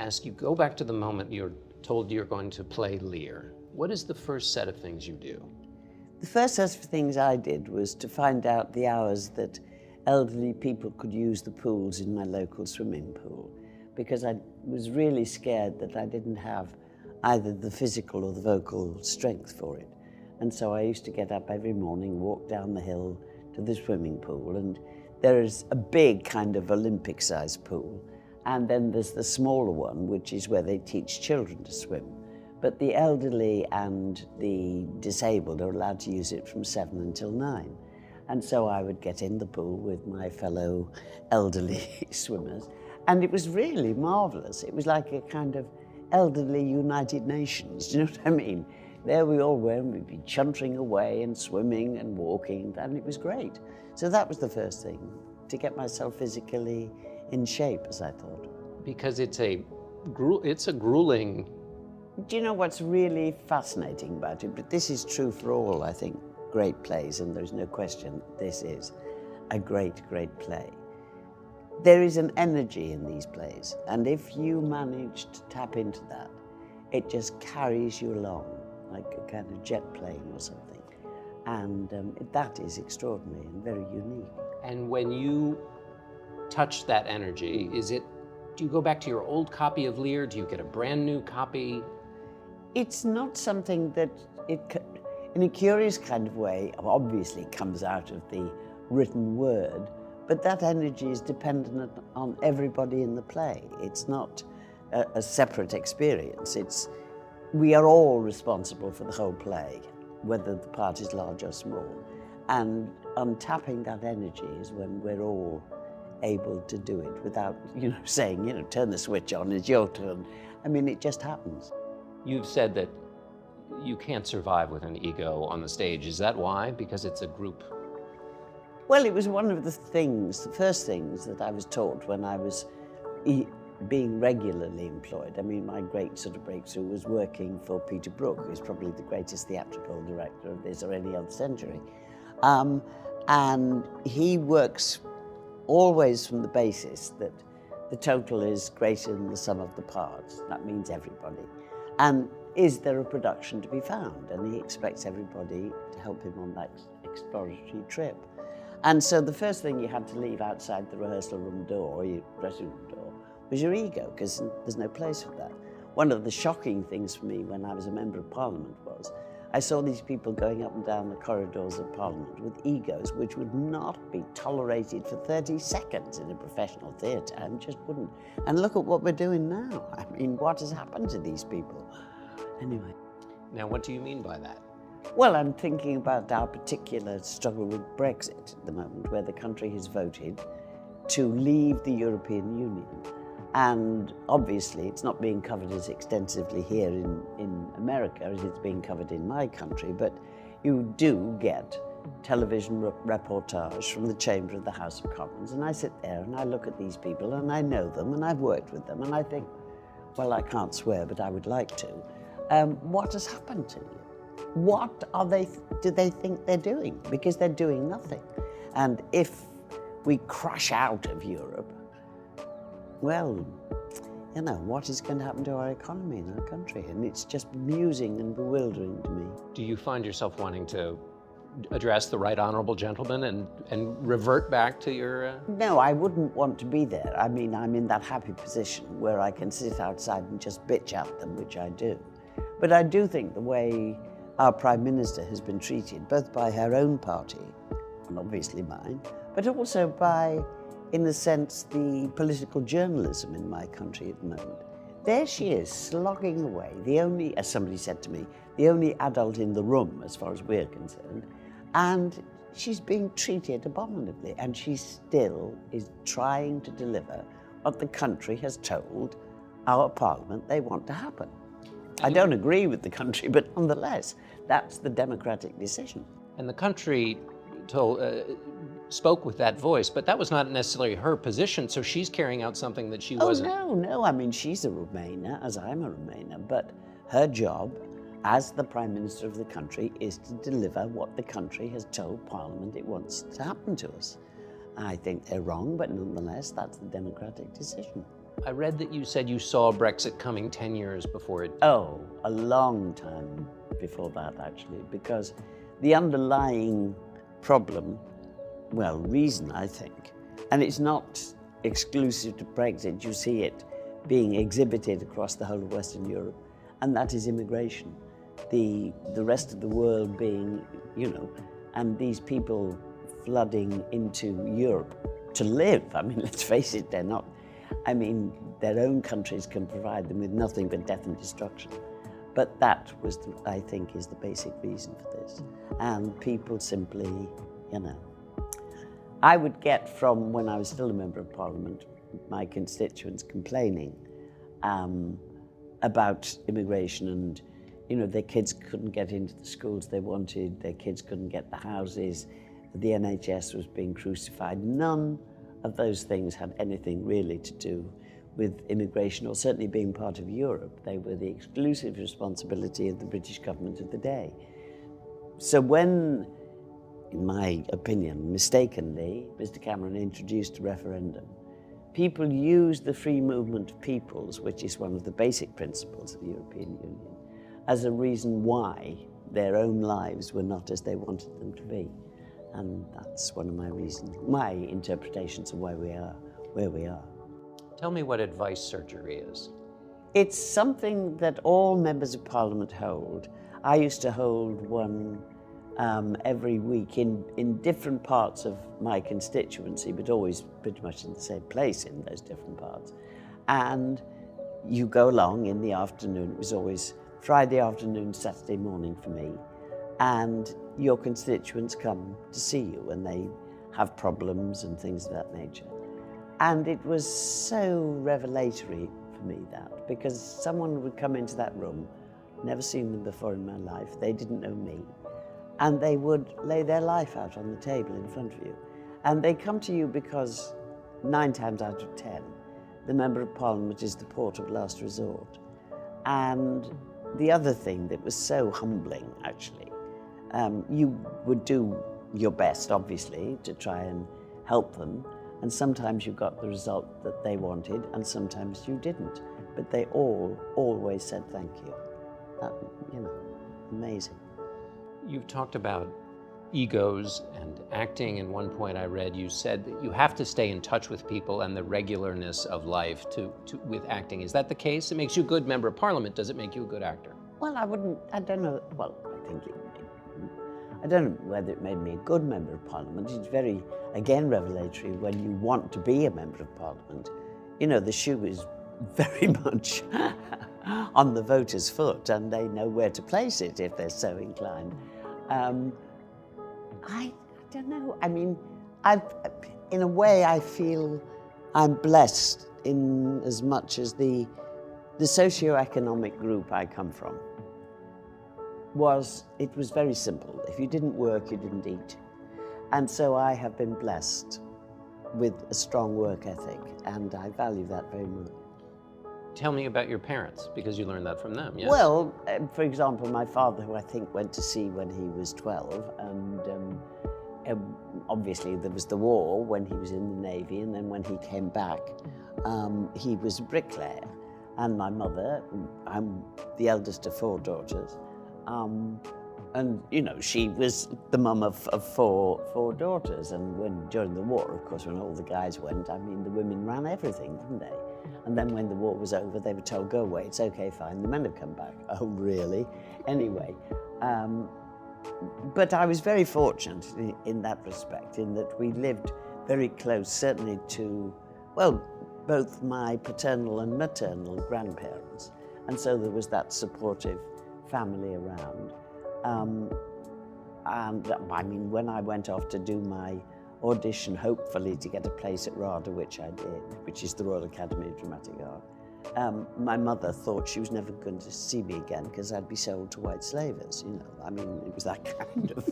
ask you, go back to the moment you're told you're going to play Lear. What is the first set of things you do? The first set of things I did was to find out the hours that elderly people could use the pools in my local swimming pool, because I was really scared that I didn't have either the physical or the vocal strength for it. And so I used to get up every morning, walk down the hill to the swimming pool, and there is a big kind of Olympic-sized pool, and then there's the smaller one, which is where they teach children to swim. But the elderly and the disabled are allowed to use it from 7 until 9. And so I would get in the pool with my fellow elderly swimmers, and it was really marvelous. It was like a kind of elderly United Nations, do you know what I mean? There we all were, and we'd be chuntering away and swimming and walking, and it was great. So that was the first thing, to get myself physically in shape, as I thought. Because it's a grueling... Do you know what's really fascinating about it? But this is true for all, I think, great plays, and there's no question this is a great, great play. There is an energy in these plays, and if you manage to tap into that, it just carries you along, like a kind of jet plane or something. And that is extraordinary and very unique. And when you touch that energy, do you go back to your old copy of Lear? Do you get a brand new copy? It's not something that in a curious kind of way, obviously comes out of the written word, but that energy is dependent on everybody in the play. It's not a separate experience. We are all responsible for the whole play, whether the part is large or small. And untapping that energy is when we're all able to do it without, saying, turn the switch on, it's your turn. I mean, it just happens. You've said that you can't survive with an ego on the stage. Is that why? Because it's a group? Well, it was one of the first things that I was taught when I was being regularly employed. I mean, my great sort of breakthrough was working for Peter Brook, who's probably the greatest theatrical director of this or any other century. And he works always from the basis that the total is greater than the sum of the parts. That means everybody. And is there a production to be found? And he expects everybody to help him on that exploratory trip. And so the first thing you had to leave outside the rehearsal room door, or your dressing room door, was your ego, because there's no place for that. One of the shocking things for me when I was a member of Parliament was I saw these people going up and down the corridors of Parliament with egos which would not be tolerated for 30 seconds in a professional theatre, and just wouldn't. And look at what we're doing now. I mean, what has happened to these people? Anyway. Now, what do you mean by that? Well, I'm thinking about our particular struggle with Brexit at the moment, where the country has voted to leave the European Union. And obviously, it's not being covered as extensively here in America as it's being covered in my country, but you do get television reportage from the chamber of the House of Commons, and I sit there and I look at these people and I know them and I've worked with them, and I think, well, I can't swear, but I would like to. What has happened to you? What do they think they're doing? Because they're doing nothing. And if we crash out of Europe, well, what is going to happen to our economy and our country? And it's just bemusing and bewildering to me. Do you find yourself wanting to address the right honourable gentleman and revert back to your... No, I wouldn't want to be there. I mean, I'm in that happy position where I can sit outside and just bitch at them, which I do. But I do think the way our Prime Minister has been treated, both by her own party, and obviously mine, but also by, in a sense, the political journalism in my country at the moment. There she is, slogging away, the only, as somebody said to me, the only adult in the room, as far as we're concerned, and she's being treated abominably, and she still is trying to deliver what the country has told our Parliament they want to happen. I don't agree with the country, but nonetheless, that's the democratic decision. And the country spoke with that voice, but that was not necessarily her position, so she's carrying out something that she wasn't. Oh, no, I mean, she's a Remainer, as I'm a Remainer, but her job as the Prime Minister of the country is to deliver what the country has told Parliament it wants to happen to us. I think they're wrong, but nonetheless, that's the democratic decision. I read that you said you saw Brexit coming 10 years before it. Oh, a long time before that, actually, because the underlying problem, well, reason, I think, and it's not exclusive to Brexit, you see it being exhibited across the whole of Western Europe, and that is immigration. The rest of the world being, and these people flooding into Europe to live. I mean, let's face it, they're not, their own countries can provide them with nothing but death and destruction. But that was, I think, is the basic reason for this. And people simply, I would get from when I was still a member of Parliament, my constituents complaining about immigration and, their kids couldn't get into the schools they wanted, their kids couldn't get the houses, the NHS was being crucified. None of those things had anything really to do with immigration, or certainly being part of Europe. They were the exclusive responsibility of the British government of the day. So when, in my opinion, mistakenly, Mr. Cameron introduced a referendum, people used the free movement of peoples, which is one of the basic principles of the European Union, as a reason why their own lives were not as they wanted them to be. And that's one of my reasons, my interpretations of why we are where we are. Tell me what advice surgery is. It's something that all members of Parliament hold. I used to hold one every week in different parts of my constituency, but always pretty much in the same place in those different parts. And you go along in the afternoon. It was always Friday afternoon, Saturday morning for me. And your constituents come to see you when they have problems and things of that nature. And it was so revelatory for me, that, because someone would come into that room, never seen them before in my life, they didn't know me, and they would lay their life out on the table in front of you. And they come to you because 9 times out of 10, the Member of Parliament is the port of last resort. And the other thing that was so humbling, actually, you would do your best, obviously, to try and help them. And sometimes you got the result that they wanted, and sometimes you didn't. But they always said thank you. That, amazing. You've talked about egos and acting. In one point I read, you said that you have to stay in touch with people and the regularness of life with acting. Is that the case? It makes you a good member of Parliament. Does it make you a good actor? Well, I don't know, well, I don't know whether it made me a good member of Parliament. It's very, again, revelatory when you want to be a member of Parliament. The shoe is very much on the voter's foot, and they know where to place it if they're so inclined. I don't know. In a way, I feel I'm blessed in as much as the socio-economic group I come from it was very simple. If you didn't work, you didn't eat. And so I have been blessed with a strong work ethic, and I value that very much. Tell me about your parents, because you learned that from them, yes? Well, for example, my father, who I think went to sea when he was 12, and obviously there was the war when he was in the Navy, and then when he came back, he was a bricklayer. And my mother, I'm the eldest of 4 daughters, and she was the mum of four daughters. And during the war, of course, when all the guys went, the women ran everything, didn't they? And then when the war was over, they were told, go away, it's okay, fine, the men have come back. Oh, really? Anyway, but I was very fortunate in that respect, in that we lived very close, certainly to, well, both my paternal and maternal grandparents. And so there was that supportive family around. And when I went off to do my audition, hopefully to get a place at RADA, which I did, which is the Royal Academy of Dramatic Art, my mother thought she was never going to see me again because I'd be sold to white slavers, it was that kind of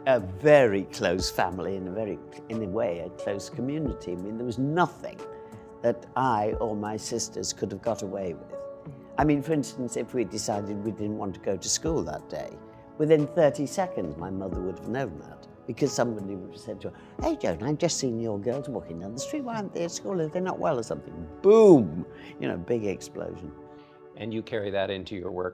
a very close family, in a way, a close community. There was nothing that I or my sisters could have got away with. For instance, if we decided we didn't want to go to school that day, within 30 seconds my mother would have known that, Because somebody would have said to her, "Hey, Joan, I've just seen your girls walking down the street. Why aren't they at school? Are they not well or something?" Boom! You know, big explosion. And you carry that into your work